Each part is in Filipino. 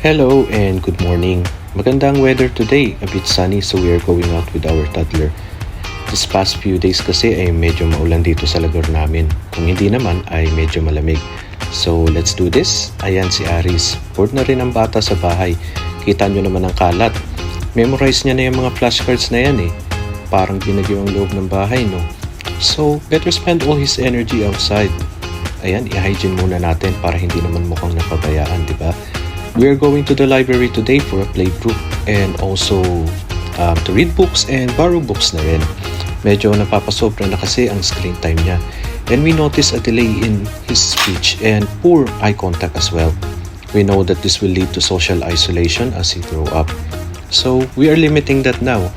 Hello and good morning. Magandang weather today, a bit sunny so we are going out with our toddler. This past few days kasi ay medyo maulan dito sa lugar namin. Kung hindi naman ay medyo malamig. So let's do this. Ayan si Aris. Bored na rin ang bata sa bahay. Kita nyo naman ang kalat. Memorize niya na yung mga flashcards na yan eh. Parang binagyo ang loob ng bahay no. So better spend all his energy outside. Ayan, i-hygiene muna natin para hindi naman mukhang napabayaan, di ba? We are going to the library today for a play group and also to read books and borrow books na rin. Medyo napapasobra na kasi ang screen time niya. And we notice a delay in his speech and poor eye contact as well. We know that this will lead to social isolation as he grow up. So we are limiting that now.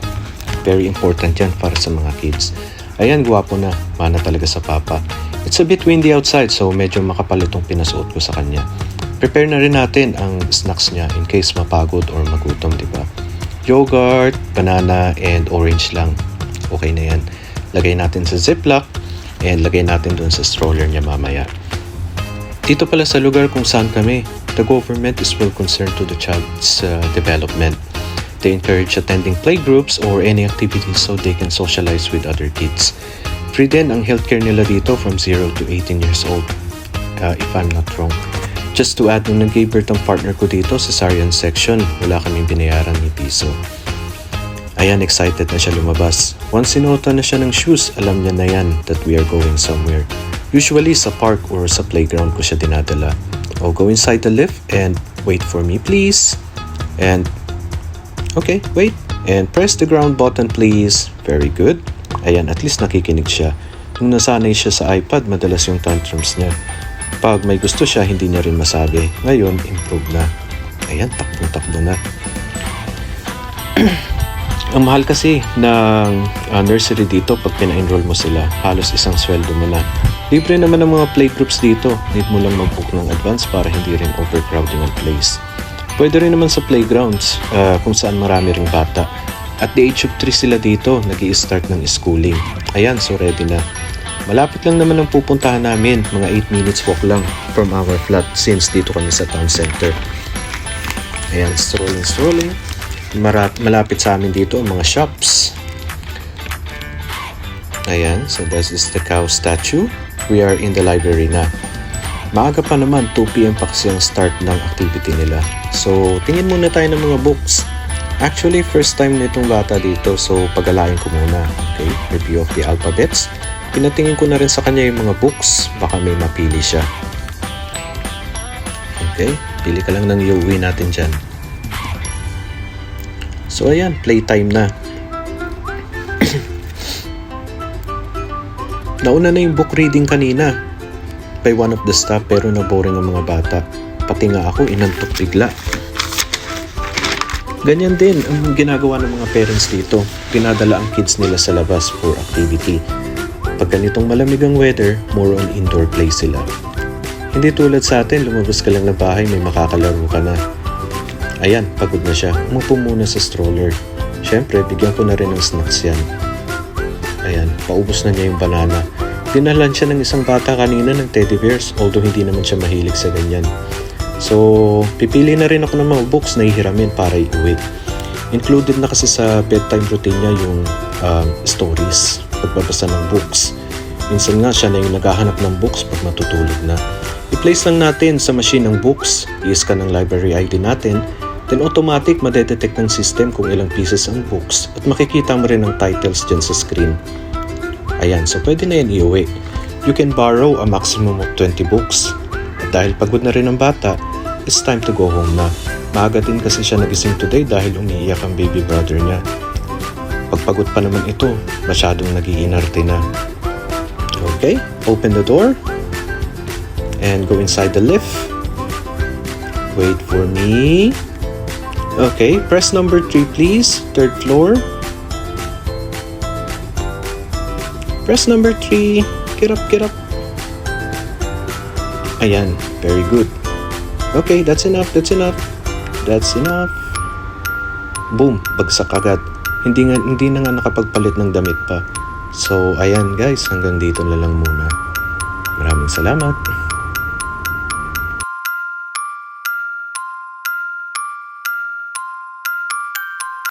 Very important yan para sa mga kids. Ayan, guwapo na. Mana talaga sa papa. It's a bit windy outside so medyo makapal itong pinasuot ko sa kanya. Prepare na rin natin ang snacks niya in case mapagod or magutom, di ba? Yogurt, banana, and orange lang. Okay na yan. Lagay natin sa ziplock and lagay natin doon sa stroller niya mamaya. Dito pala sa lugar kung saan kami, the government is well concerned to the child's development. They encourage attending playgroups or any activities so they can socialize with other kids. Free din ang healthcare nila dito from 0 to 18 years old, if I'm not wrong. Just to add, nung nag-give birth ang partner ko dito sa cesarean section, wala kaming binayaran ni piso. Ayan, excited na siya lumabas. Once sinuotan na siya ng shoes, alam niya na yan that we are going somewhere. Usually sa park or sa playground ko siya dinadala. Oh, go inside the lift and wait for me please. And, okay, wait. And press the ground button please. Very good. Ayan, at least nakikinig siya. Nung nasanay siya sa iPad, madalas yung tantrums niya. Pag may gusto siya, hindi niya rin masabi. Ngayon, improve na. Ayan, takbo-takbo na. Ang mahal kasi ng nursery dito pag pina-enroll mo sila. Halos isang sweldo mo na. Libre naman ang mga playgroups dito. Need mo lang mag-book ng advance para hindi rin overcrowding ang place. Pwede rin naman sa playgrounds kung saan marami ring bata. At the age of 3 sila dito, nag-i-start ng schooling. Ayan, so ready na. Malapit lang naman ang pupuntahan namin, mga 8 minutes walk lang from our flat since dito kami sa town center. Ayan, strolling. Malapit sa amin dito ang mga shops. Ayan, so this is the cow statue. We are in the library na. Maaga pa naman, 2 PM pa kasi ang start ng activity nila. So, tingin muna tayo ng mga books. Actually, first time nitong bata dito, so pagalain ko muna. Okay, review of the alphabets. Pinatingin ko na rin sa kanya yung mga books, baka may mapili siya. Okay, pili ka lang ng iuwi natin dyan. So ayan, playtime na. Nauna na yung book reading kanina by one of the staff pero naboring ang mga bata. Pati nga ako, inantok bigla. Ganyan din ang ginagawa ng mga parents dito. Dinadala ang kids nila sa labas for activity. Pag ganitong malamig ang weather, more on indoor play sila. Hindi tulad sa atin, lumabas ka lang ng bahay, may makakalaro ka na. Ayan, pagod na siya. Umupo muna sa stroller. Siyempre, bigyan ko na rin ng snacks yan. Ayan, paubos na niya yung banana. Dinalan siya ng isang bata kanina ng teddy bears, although hindi naman siya mahilig sa ganyan. So, pipili na rin ako ng mga books na ihiramin para iuwi. Included na kasi sa bedtime routine niya yung stories, pagbabasa ng books. Minsan nga siya na yung naghahanap ng books pag matutulog na. I-place lang natin sa machine ng books, i-scan ang library ID natin, then automatic madedetect ng system kung ilang pieces ang books at makikita mo rin ang titles dyan sa screen. Ayan, so pwede na yan iuwi. You can borrow a maximum of 20 books. At dahil pagod na rin ang bata, it's time to go home na. Maaga din kasi siya nagising today dahil umiiyak ang baby brother niya. Pagpagod pa naman ito, masyadong nag-iinarte na. Okay, open the door and go inside the lift. Wait for me. Okay, press number 3 please, 3rd floor. Press number 3. Get up. Ayan, very good. Okay, that's enough. Boom, bagsak agad. Hindi na nga nakapagpalit ng damit pa. So, ayan guys, hanggang dito na lang muna. Maraming salamat.